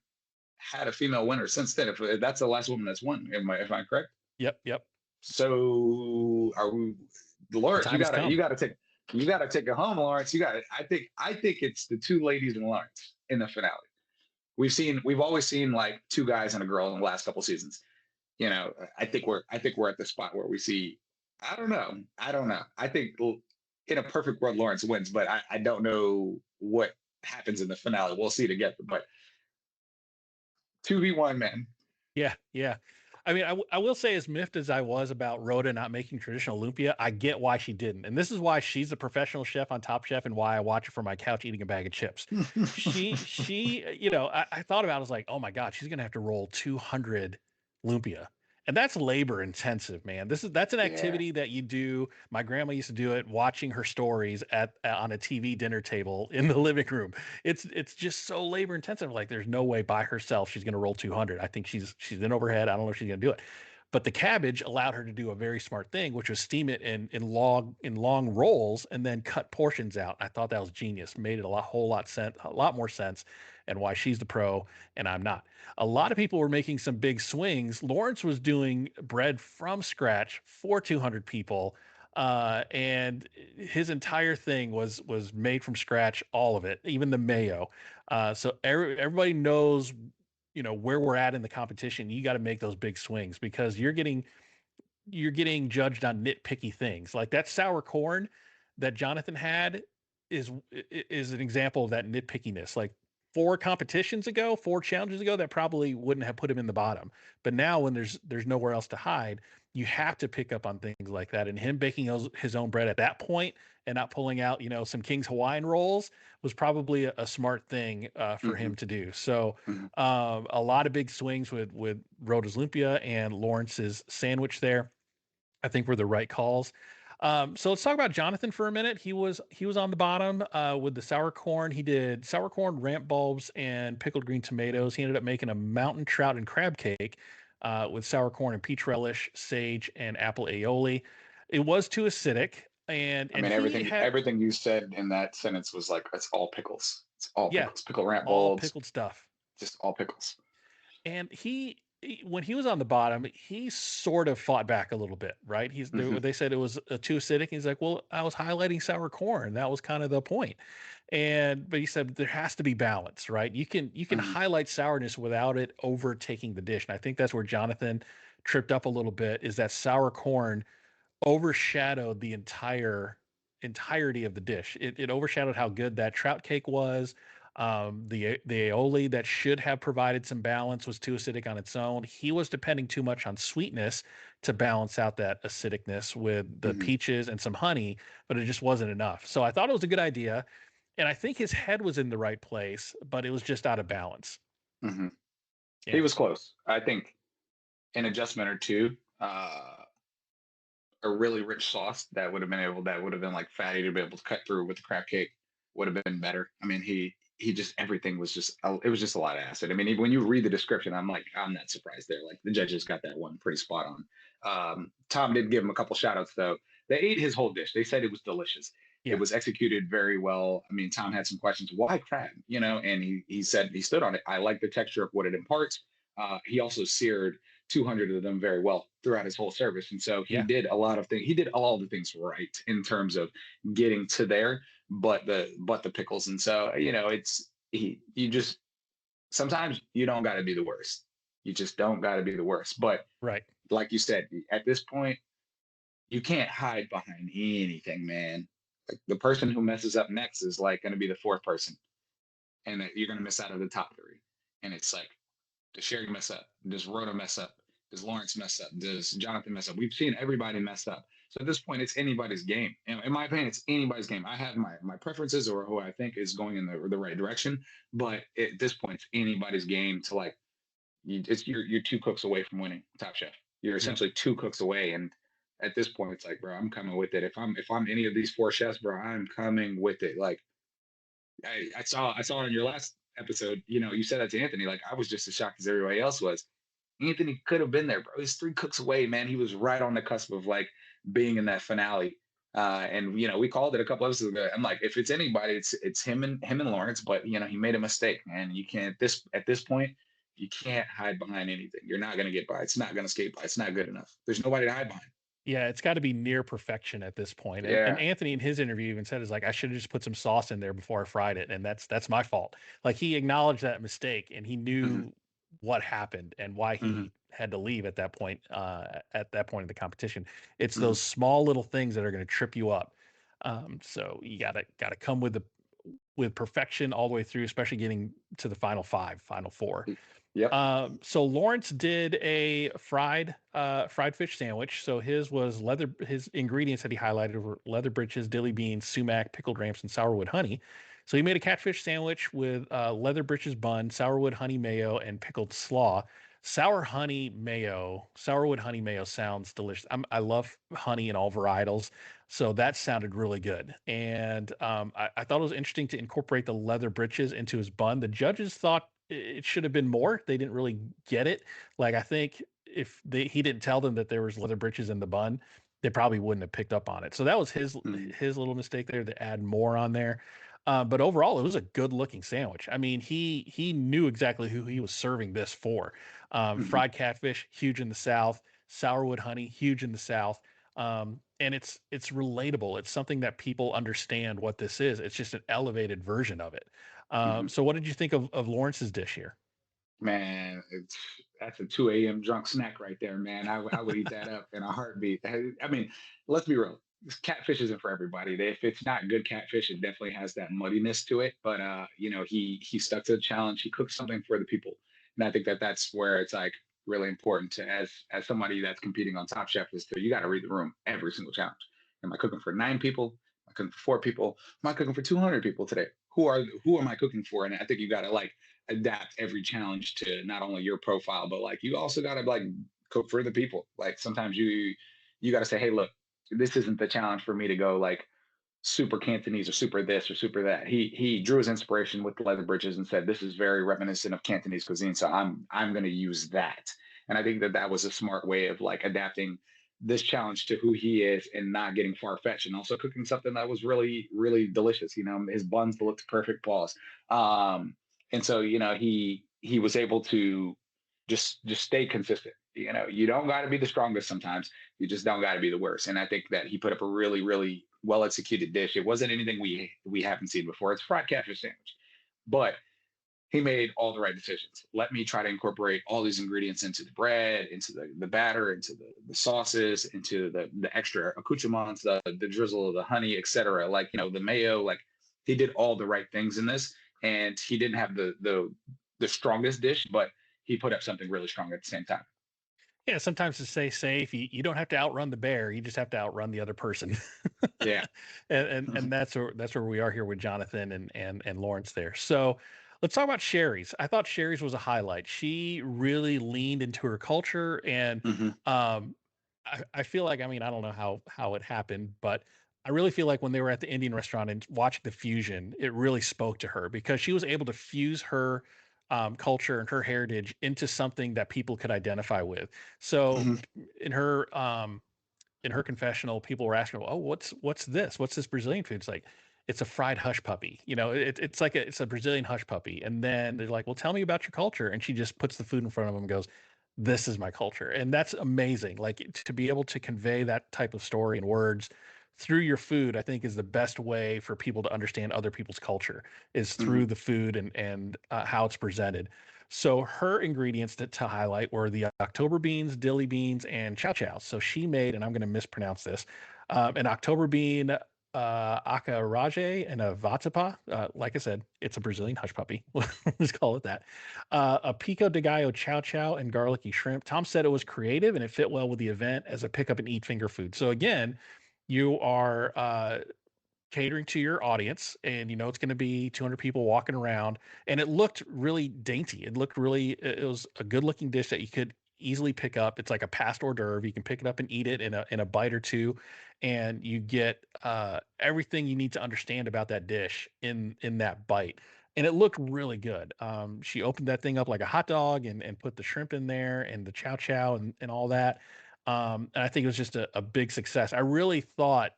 had a female winner since then. If that's the last woman that's won, am I correct? Yep. So are we, Lawrence? You gotta take it home, Lawrence. I think it's the two ladies and Lawrence in the finale. We've always seen like two guys and a girl in the last couple seasons. You know, I think we're at the spot where we see. I don't know. I think in a perfect world, Lawrence wins, but I don't know what happens in the finale. We'll see together, but 2v1, man. Yeah. I mean, I will say, as miffed as I was about Rhoda not making traditional lumpia, I get why she didn't. And this is why she's a professional chef on Top Chef and why I watch her from my couch eating a bag of chips. she, you know, I thought about it, I was like, oh my God, she's going to have to roll 200 lumpia. And that's labor intensive, man. That's an activity that you do. My grandma used to do it, watching her stories on a TV dinner table in the living room. It's just so labor intensive. Like, there's no way by herself she's going to roll 200. I think she's in over her head. I don't know if she's going to do it. But the cabbage allowed her to do a very smart thing, which was steam it in long rolls and then cut portions out. I thought that was genius. Made it a lot more sense, and why she's the pro and I'm not. A lot of people were making some big swings. Lawrence was doing bread from scratch for 200 people, and his entire thing was made from scratch, all of it, even the mayo. So everybody knows, you know, where we're at in the competition. You got to make those big swings because you're getting judged on nitpicky things. Like that sour corn that Jonathan had is an example of that nitpickiness. Like 4 challenges ago, that probably wouldn't have put him in the bottom. But now when there's nowhere else to hide, you have to pick up on things like that. And him baking his own bread at that point and not pulling out, you know, some King's Hawaiian rolls was probably a smart thing for him to do. So a lot of big swings with Rhoda's lumpia and Lawrence's sandwich there, I think, were the right calls. So let's talk about Jonathan for a minute. He was on the bottom with the sour corn. He did sour corn, ramp bulbs, and pickled green tomatoes. He ended up making a mountain trout and crab cake. with sour corn and peach relish, sage, and apple aioli. It was too acidic, and I mean, he had everything you said in that sentence was like, it's all pickles. It's all yeah, pickles. Pickle ramp all bulbs, pickled stuff. just all pickles. And when he was on the bottom, he sort of fought back a little bit, right? Mhm. They said it was too acidic. He's like, well, I was highlighting sour corn. That was kind of the point. But he said there has to be balance, right? You can Mhm. highlight sourness without it overtaking the dish. And I think that's where Jonathan tripped up a little bit, is that sour corn overshadowed the entirety of the dish. It overshadowed how good that trout cake was. The aioli that should have provided some balance was too acidic on its own. He was depending too much on sweetness to balance out that acidicness with the Mhm. peaches and some honey, but it just wasn't enough. So I thought it was a good idea, and I think his head was in the right place, but it was just out of balance. Mhm. He Yeah, was close. I think an adjustment or two, a really rich sauce that would have been like fatty to be able to cut through with the crab cake would have been better. I mean, he just everything was just it was just a lot of acid. I mean, even when you read the description, I'm like, I'm not surprised there. Like the judges got that one pretty spot on. Tom did give him a couple shout outs though. They ate his whole dish. They said it was delicious. It yeah, was executed very well. I mean, Tom had some questions. Why crab? You know, and he said he stood on it. I like the texture of what it imparts. He also seared 200 of them very well throughout his whole service. And so he yeah. did a lot of things. He did all the things right in terms of getting to there, but the pickles. And so, you know, it's you just sometimes you don't got to be the worst. You just don't got to be the worst. But Right. like you said, at this point, you can't hide behind anything, man. Like the person who messes up next is like going to be the fourth person, and you're going to miss out of the top three. And it's like, does Sherry mess up? Does Rhoda mess up? Does Lawrence mess up? Does Jonathan mess up? We've seen everybody mess up. So at this point, it's anybody's game. And in my opinion, it's anybody's game. I have my preferences or who I think is going in the right direction. But at this point, it's anybody's game to like, you're two cooks away from winning Top Chef. You're Yep. essentially two cooks away. And at this point, it's like, bro, I'm coming with it. If I'm any of these four chefs, bro, I'm coming with it. Like I saw in your last episode, you know, you said that to Anthony. Like I was just as shocked as everybody else was. Anthony could have been there, bro. He's three cooks away, man. He was right on the cusp of like being in that finale. And you know, we called it a couple episodes ago. I'm like, if it's anybody, it's him and Lawrence. But you know, he made a mistake, man. You can't at this point, you can't hide behind anything. You're not gonna get by. It's not gonna escape by. It's not good enough. There's nobody to hide behind. Yeah, it's got to be near perfection at this point. And Yeah. Anthony in his interview even said, is like, I should have just put some sauce in there before I fried it. And that's my fault. Like he acknowledged that mistake and he Hmm. knew what happened and why Hmm. he had to leave at that point in the competition. It's Hmm. those small little things that are going to trip you up. So you gotta come with perfection all the way through, especially getting to the final five, final four. Yep. So Lawrence did a fried fish sandwich. So his ingredients that he highlighted were leather britches, dilly beans, sumac, pickled ramps, and sourwood honey. So he made a catfish sandwich with leather britches bun, sourwood honey mayo, and pickled slaw. Sourwood honey mayo sounds delicious. I love honey in all varietals, so that sounded really good. And I thought it was interesting to incorporate the leather britches into his bun. The judges thought it should have been more. They didn't really get it. Like I think if he didn't tell them that there was leather britches in the bun, they probably wouldn't have picked up on it. So that was Mhm. his little mistake there to add more on there. But overall, it was a good looking sandwich. I mean, he knew exactly who he was serving this for. Mhm. Fried catfish, huge in the South. Sourwood honey, huge in the South. And it's relatable. It's something that people understand what this is. It's just an elevated version of it. Mhm. So what did you think of Lawrence's dish here? Man, that's a 2 a.m. drunk snack right there, man. I would eat that up in a heartbeat. I mean, let's be real. Catfish isn't for everybody. If it's not good catfish, it definitely has that muddiness to it. But you know, he stuck to the challenge. He cooked something for the people, and I think that's where it's like really important to as somebody that's competing on Top Chef is to you got to read the room every single challenge. Am I cooking for 9 people? Am I cooking for 4 people? Am I cooking for 200 people today? Who am I cooking for? And I think you got to like adapt every challenge to not only your profile, but like you also got to like cook for the people. Like sometimes you got to say, hey, look, this isn't the challenge for me to go like super Cantonese or super this or super that. He drew his inspiration with the leather bridges and said this is very reminiscent of Cantonese cuisine, so I'm going to use that. And I think that that was a smart way of like adapting this challenge to who he is and not getting far fetched, and also cooking something that was really, really delicious. You know, his buns looked perfect, pause. And so, you know, he was able to just stay consistent. You know, you don't got to be the strongest sometimes. You just don't got to be the worst. And I think that he put up a really, really well executed dish. It wasn't anything we haven't seen before. It's fried catfish sandwich, but he made all the right decisions. Let me try to incorporate all these ingredients into the bread, into the batter, into the sauces, into the extra accoutrements, the drizzle of the honey, etc. Like, you know, the mayo, like he did all the right things in this. And he didn't have the strongest dish, but he put up something really strong at the same time. Yeah, sometimes to stay safe, you don't have to outrun the bear. You just have to outrun the other person. Yeah. And that's where we are here with Jonathan and Lawrence there. So let's talk about Sherry's. I thought Sherry's was a highlight. She really leaned into her culture, and Hmm. I feel like, I mean, I don't know how it happened, but I really feel like when they were at the Indian restaurant and watching the fusion, it really spoke to her because she was able to fuse her culture and her heritage into something that people could identify with. So Hmm. in her confessional, people were asking her, "Oh, what's this? What's this Brazilian food?" It's like, it's a fried hush puppy. You know, it's like it's a Brazilian hush puppy. And then they're like, "Well, tell me about your culture." And she just puts the food in front of them and goes, "This is my culture." And that's amazing. Like, to be able to convey that type of story in words through your food, I think is the best way for people to understand other people's culture, is Hmm. through the food and how it's presented. So her ingredients to highlight were the October beans, dilly beans, and chow chow. So she made, and I'm going to mispronounce this, an October bean acarajé and a vatapá. Like I said, it's a Brazilian hush puppy. Let's call it that. A pico de gallo chow chow and garlicky shrimp. Tom said it was creative and it fit well with the event as a pick up and eat finger food. So again, you are catering to your audience, and you know it's going to be 200 people walking around, and it looked really dainty. It looked really, it was a good looking dish that you could easily pick up. It's like a past hors d'oeuvre. You can pick it up and eat it in a bite or two, and you get everything you need to understand about that dish in that bite. And it looked really good. She opened that thing up like a hot dog and put the shrimp in there and the chow chow and all that. And I think it was just a big success. I really thought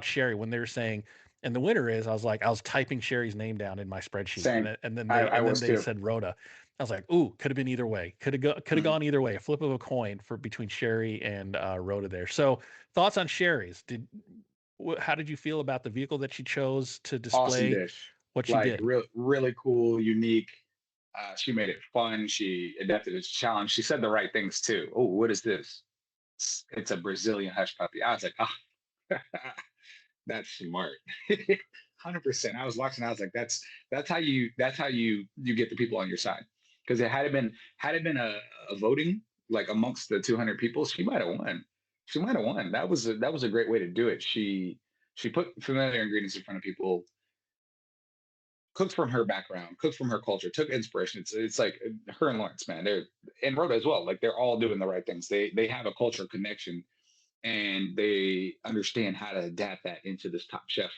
Sherry, when they were saying, and the winner is, I was like, I was typing Sherry's name down in my spreadsheet, Same. and then I was they too. said Rhoda. I was like, ooh, could have been either way. Could have Mhm. gone either way. A flip of a coin for between Sherry and Rhoda there. So thoughts on Sherry's? How did you feel about the vehicle that she chose to Awesome display dish. what she Like did? really cool, unique. She made it fun. She adapted its challenge. She said the right things too. Oh, what is this? It's a Brazilian hush puppy. I was like, oh, that's smart. 100%. I was watching. I was like, that's how you get the people on your side. Because it had it been a voting like amongst the 200 people, she might have won. She might have won. That was a great way to do it. She put familiar ingredients in front of people, cooked from her background, cooked from her culture, took inspiration. It's like her and Lawrence, man. They're and Rhoda as well. Like they're all doing the right things. They have a culture connection, and they understand how to adapt that into this Top Chef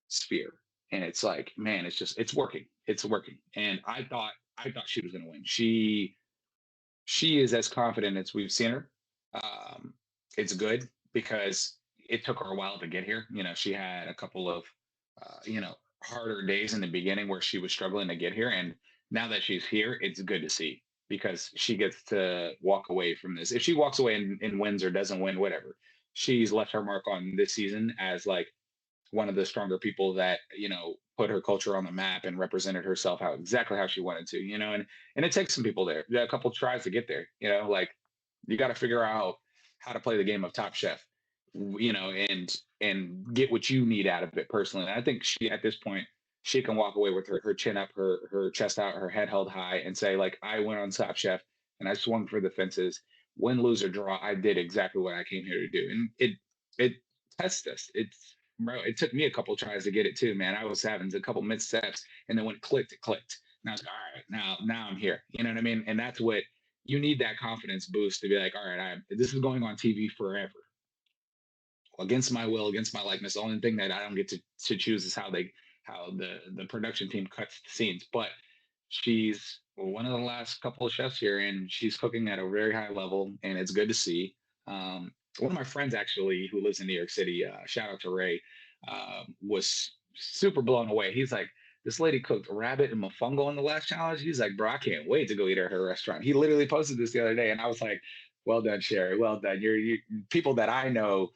sphere. And it's like, man, it's working. It's working. And I thought she was gonna win. She is as confident as we've seen her. Um, it's good because it took her a while to get here. You know, she had a couple of, harder days in the beginning where she was struggling to get here. And now that she's here, it's good to see because she gets to walk away from this. If she walks away and wins or doesn't win, whatever, she's left her mark on this season as like one of the stronger people that put her culture on the map and represented herself exactly how she wanted to, and it takes some people there. A couple tries to get there, like you got to figure out how to play the game of Top Chef, and get what you need out of it personally. And I think she at this point she can walk away with her chin up, her chest out, her head held high, and say like, I went on Top Chef and I swung for the fences. Win, lose or draw, I did exactly what I came here to do, and it tests us. Bro, it took me a couple tries to get it too, man. I was having a couple missteps, and then when it clicked. And I was like, all right, now I'm here. You know what I mean? And that's what you need, that confidence boost to be like, all right, this is going on TV forever. Against my will, against my likeness. The only thing that I don't get to choose is how the production team cuts the scenes. But she's one of the last couple of chefs here, and she's cooking at a very high level, and it's good to see. One of my friends actually, who lives in New York City, shout out to Ray, was super blown away. He's like, this lady cooked rabbit and mofongo in the last challenge. He's like, bro, I can't wait to go eat at her restaurant. He literally posted this the other day, and I was like, well done, Sherry. Well done. You people that I know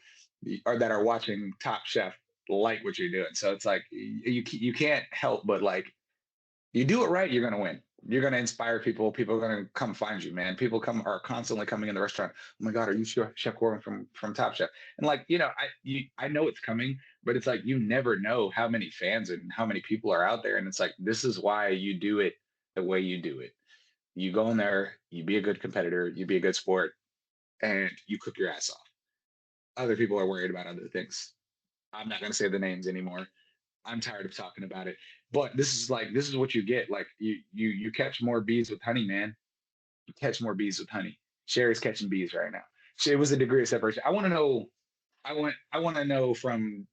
or that are watching Top Chef like what you're doing. So it's like you can't help but like you do it right, you're gonna win. You're gonna inspire people. People are gonna come find you, man. People are constantly coming in the restaurant. Oh my God, are you Chef Corwin from Top Chef? And like, I know it's coming, but it's like you never know how many fans and how many people are out there. And it's like this is why you do it the way you do it. You go in there, you be a good competitor, you be a good sport, and you cook your ass off. Other people are worried about other things. I'm not gonna say the names anymore. I'm tired of talking about it. But this is what you get. Like you catch more bees with honey, man. You catch more bees with honey. Sherry's catching bees right now. So it was a degree of separation. I want to know. I want to know from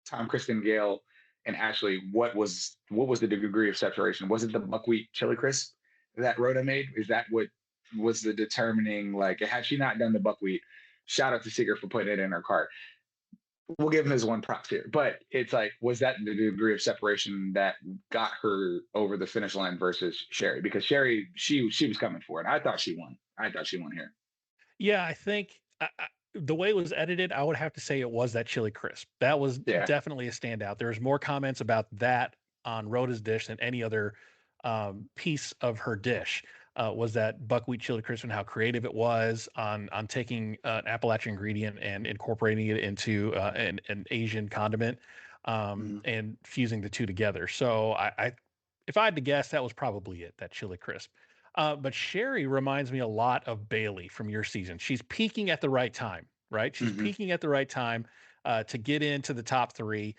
Tom, Kristen, Gail, and Ashley what was the degree of separation? Was it the buckwheat chili crisp that Rhoda made? Is that what was the determining? Like, had she not done the buckwheat? Shout out to Seeger for putting it in her cart. We'll give him his one props here. But it's like, was that the degree of separation that got her over the finish line versus Sherry? Because Sherry, she was coming for it. I thought she won. I thought she won here. Yeah, I think the way it was edited, I would have to say it was that chili crisp. That was Yeah. definitely a standout. There was more comments about that on Rhoda's dish than any other piece of her dish. Was that buckwheat chili crisp and how creative it was on taking an Appalachian ingredient and incorporating it into an Asian condiment and fusing the two together. So if I had to guess, that was probably it, that chili crisp. But Sherry reminds me a lot of Bailey from your season. She's peaking at the right time, right? She's peaking at the right time to get into the top three.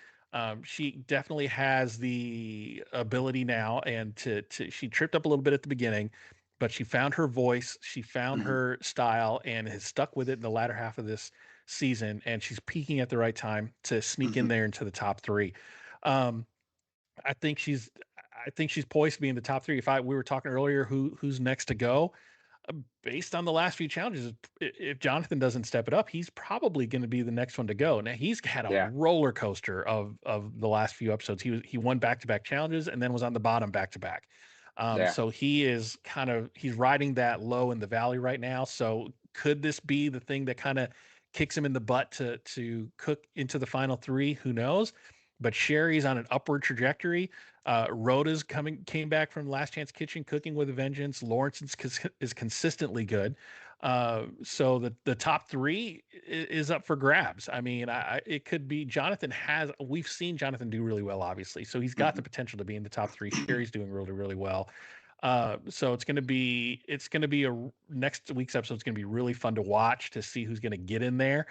She definitely has the ability now, and she tripped up a little bit at the beginning, but she found her voice, she found her style, and has stuck with it in the latter half of this season. And she's peaking at the right time to sneak in there into the top three. Um, I think she's poised to be in the top three. We were talking earlier, who's next to go, based on the last few challenges, if Jonathan doesn't step it up, he's probably going to be the next one to go. Now he's had a roller coaster of the last few episodes. He won back-to-back challenges and then was on the bottom back-to-back. So he's riding that low in the valley right now. So could this be the thing that kind of kicks him in the butt to cook into the final three? Who knows? But Sherry's on an upward trajectory. Rhoda's came back from Last Chance Kitchen, cooking with a vengeance. Lawrence is consistently good. So the top three is up for grabs. I mean, it could be Jonathan. We've seen Jonathan do really well, obviously. So he's got the potential to be in the top three. Sherry's doing really, really well. So it's going to be next week's episode. It's going to be really fun to watch to see who's going to get in there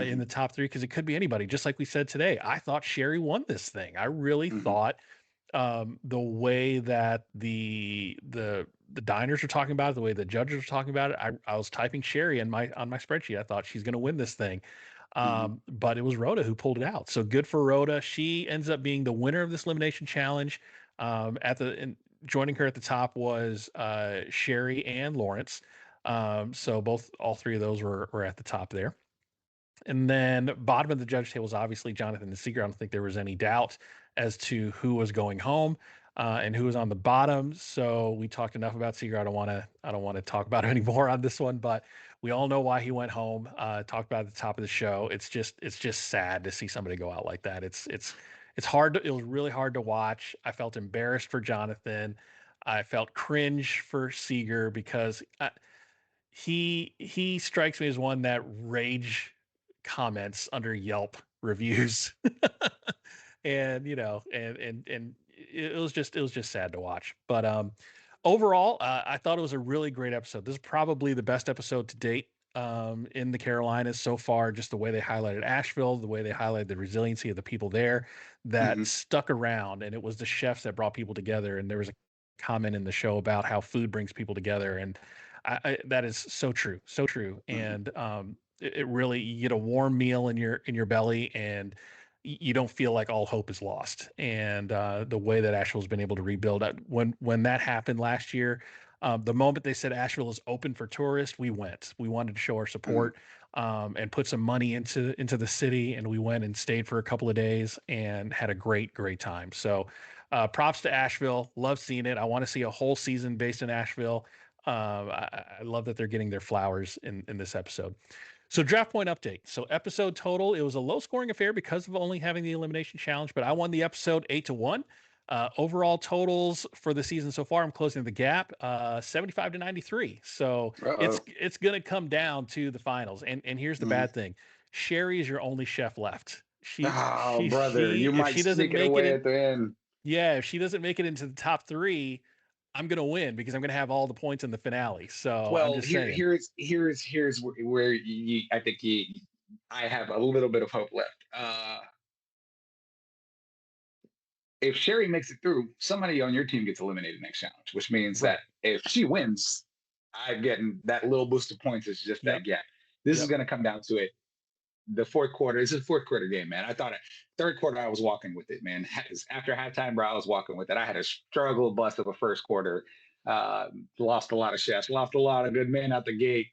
in the top three, because it could be anybody. Just like we said today, I thought Sherry won this thing. I really thought the way that the diners are talking about it, the way the judges are talking about it, I was typing Sherry on my spreadsheet. I thought she's going to win this thing. But it was Rhoda who pulled it out. So good for Rhoda. She ends up being the winner of this elimination challenge. Joining her at the top was Sherry and Lawrence. So all three of those were at the top there. And then bottom of the judge table is obviously Jonathan and Seeger. I don't think there was any doubt as to who was going home and who was on the bottom. So we talked enough about Seeger. I don't want to talk about it anymore on this one, but we all know why he went home. Talked about it at the top of the show. It's just sad to see somebody go out like that. It's hard. It was really hard to watch. I felt embarrassed for Jonathan. I felt cringe for Seeger because he strikes me as one that rage comments under Yelp reviews. And it was just sad to watch. But overall, I thought it was a really great episode. This is probably the best episode to date in the Carolinas so far. Just the way they highlighted Asheville, the way they highlighted the resiliency of the people there that stuck around, and it was the chefs that brought people together. And there was a comment in the show about how food brings people together, and that is so true. And it really, you get a warm meal in your belly, and you don't feel like all hope is lost. And the way that Asheville's been able to rebuild, when that happened last year, the moment they said Asheville is open for tourists, we went. We wanted to show our support and put some money into the city, and we went and stayed for a couple of days and had a great time. So props to Asheville. Love seeing it. I want to see a whole season based in Asheville. I love that they're getting their flowers in this episode. So draft point update. So episode total, it was a low scoring affair because of only having the elimination challenge, but I won the episode 8-1. Overall totals for the season so far, I'm closing the gap 75 to 93. So it's going to come down to the finals. And here's the bad thing. Sherry is your only chef left. Brother, you might sneak it away at the end. Yeah, if she doesn't make it into the top 3, I'm going to win because I'm going to have all the points in the finale. So well, I'm just saying. Here's where I think I have a little bit of hope left. If Sherry makes it through, somebody on your team gets eliminated next challenge, which means that if she wins, I'm getting that little boost of points. Is just that gap. This is going to come down to it. The fourth quarter is a fourth quarter game, man. I thought third quarter I was walking with it, man. After halftime, bro, I was walking with it. I had a struggle bust of a first quarter. Lost a lot of chefs, lost a lot of good men out the gate.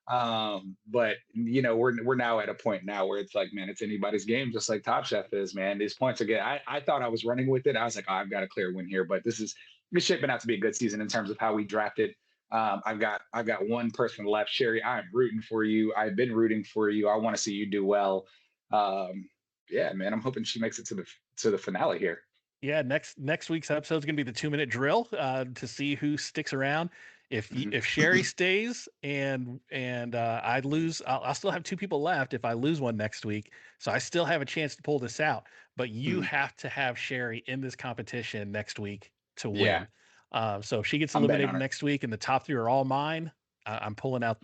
But we're now at a point now where it's like, man, it's anybody's game, just like Top Chef is, man. These points again. I thought I was running with it. I was like, I've got a clear win here, but it's shaping out to be a good season in terms of how we drafted. I've got one person left. Sherry, I'm rooting for you. I've been rooting for you. I want to see you do well. Yeah, man, I'm hoping she makes it to the finale here. Yeah, next week's episode is going to be the 2-minute drill to see who sticks around. If Sherry stays and I lose, I'll still have 2 people left if I lose one next week. So I still have a chance to pull this out. But you have to have Sherry in this competition next week to win. Yeah. So if she gets eliminated next week and the top 3 are all mine, I'm pulling out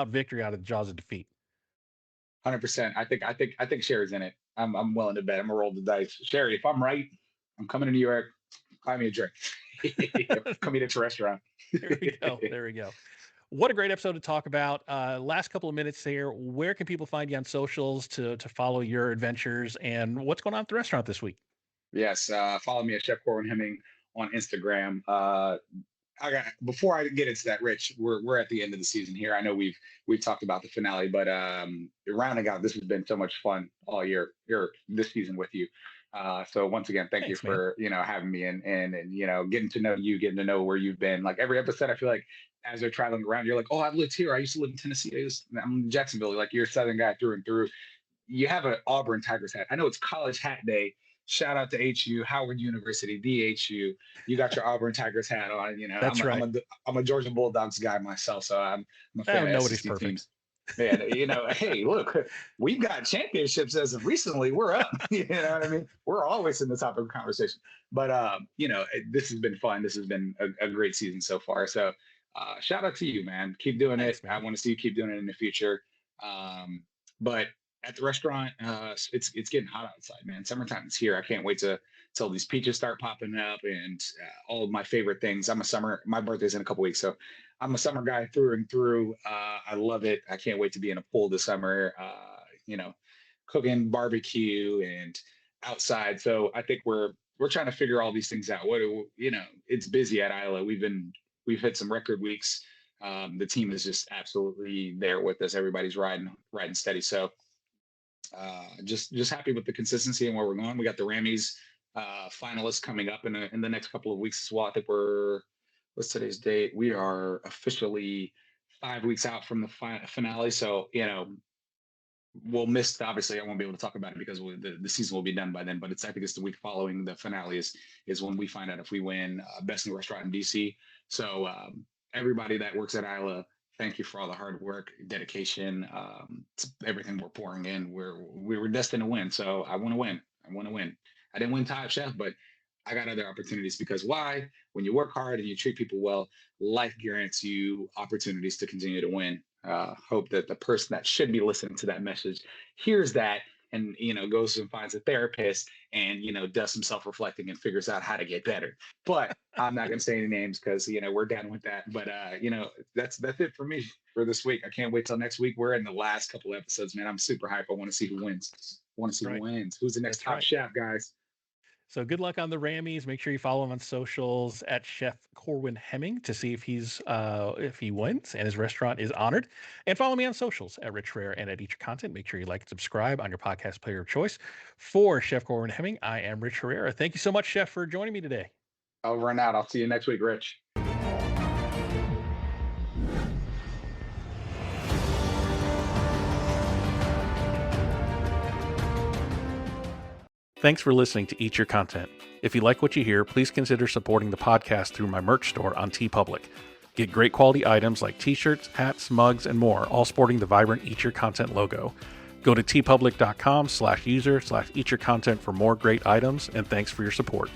victory out of the jaws of defeat. 100%. I think Sherry's in it. I'm willing to bet. I'm gonna roll the dice. Sherry, if I'm right, I'm coming to New York. Buy me a drink. Come eat at your restaurant. There we go. What a great episode to talk about. Last couple of minutes here. Where can people find you on socials to follow your adventures, and what's going on at the restaurant this week? Yes, follow me at Chef Corwin Hemming on Instagram. Before I get into that, Rich, we're at the end of the season here. I know we've talked about the finale, but rounding out, this has been so much fun all year this season with you. So once again, thanks you for having me and getting to know you, getting to know where you've been. Like every episode, I feel like as they're traveling around, you're like, oh, I've lived here. I used to live in Tennessee. I'm in Jacksonville. Like you're a Southern guy through and through. You have an Auburn Tigers hat. I know it's College Hat Day. Shout out to HU, Howard University, DHU. You got your Auburn Tigers hat on. That's right. I'm a Georgia Bulldogs guy myself, so I'm a fan of SEC teams. Man, hey, look, we've got championships as of recently. We're up. You know what I mean? We're always in the topic of conversation. But this has been fun. This has been a great season so far. So shout out to you, man. Keep doing it. Man. I want to see you keep doing it in the future. But at the restaurant, it's getting hot outside, man. Summertime is here. I can't wait till these peaches start popping up and all of my favorite things. My birthday's in a couple weeks, so I'm a summer guy through and through. I love it. I can't wait to be in a pool this summer, cooking barbecue and outside. So I think we're trying to figure all these things out. It's busy at Isla. We've hit some record weeks. The team is just absolutely there with us. Everybody's riding steady. So just happy with the consistency and where we're going. We got the Rammies finalists coming up in the next couple of weeks as well. I think what's today's date? We are officially 5 weeks out from the finale. So, we'll miss, obviously I won't be able to talk about it because the season will be done by then, but I think it's the week following the finale is when we find out if we win Best New Restaurant in DC. So everybody that works at Isla, thank you for all the hard work, dedication, everything we're pouring in. We were destined to win. So I want to win. I didn't win Top Chef, but I got other opportunities because why? When you work hard and you treat people well, life guarantees you opportunities to continue to win. Hope that the person that should be listening to that message hears that and, goes and finds a therapist and, does some self-reflecting and figures out how to get better. But I'm not going to say any names because, we're done with that. But, that's it for me for this week. I can't wait till next week. We're in the last couple episodes, man. I'm super hyped. I want to see who wins. Who wins. Who's the next top chef, guys? So good luck on the Rammies. Make sure you follow him on socials at Chef Corwin Hemming to see if he wins and his restaurant is honored. And follow me on socials at Rich Herrera and at Eat Your Content. Make sure you like and subscribe on your podcast player of choice. For Chef Corwin Hemming, I am Rich Herrera. Thank you so much, Chef, for joining me today. Over and out. I'll see you next week, Rich. Thanks for listening to Eat Your Content. If you like what you hear, please consider supporting the podcast through my merch store on TeePublic. Get great quality items like t-shirts, hats, mugs, and more, all sporting the vibrant Eat Your Content logo. Go to teepublic.com/user/eatyourcontent for more great items, and thanks for your support.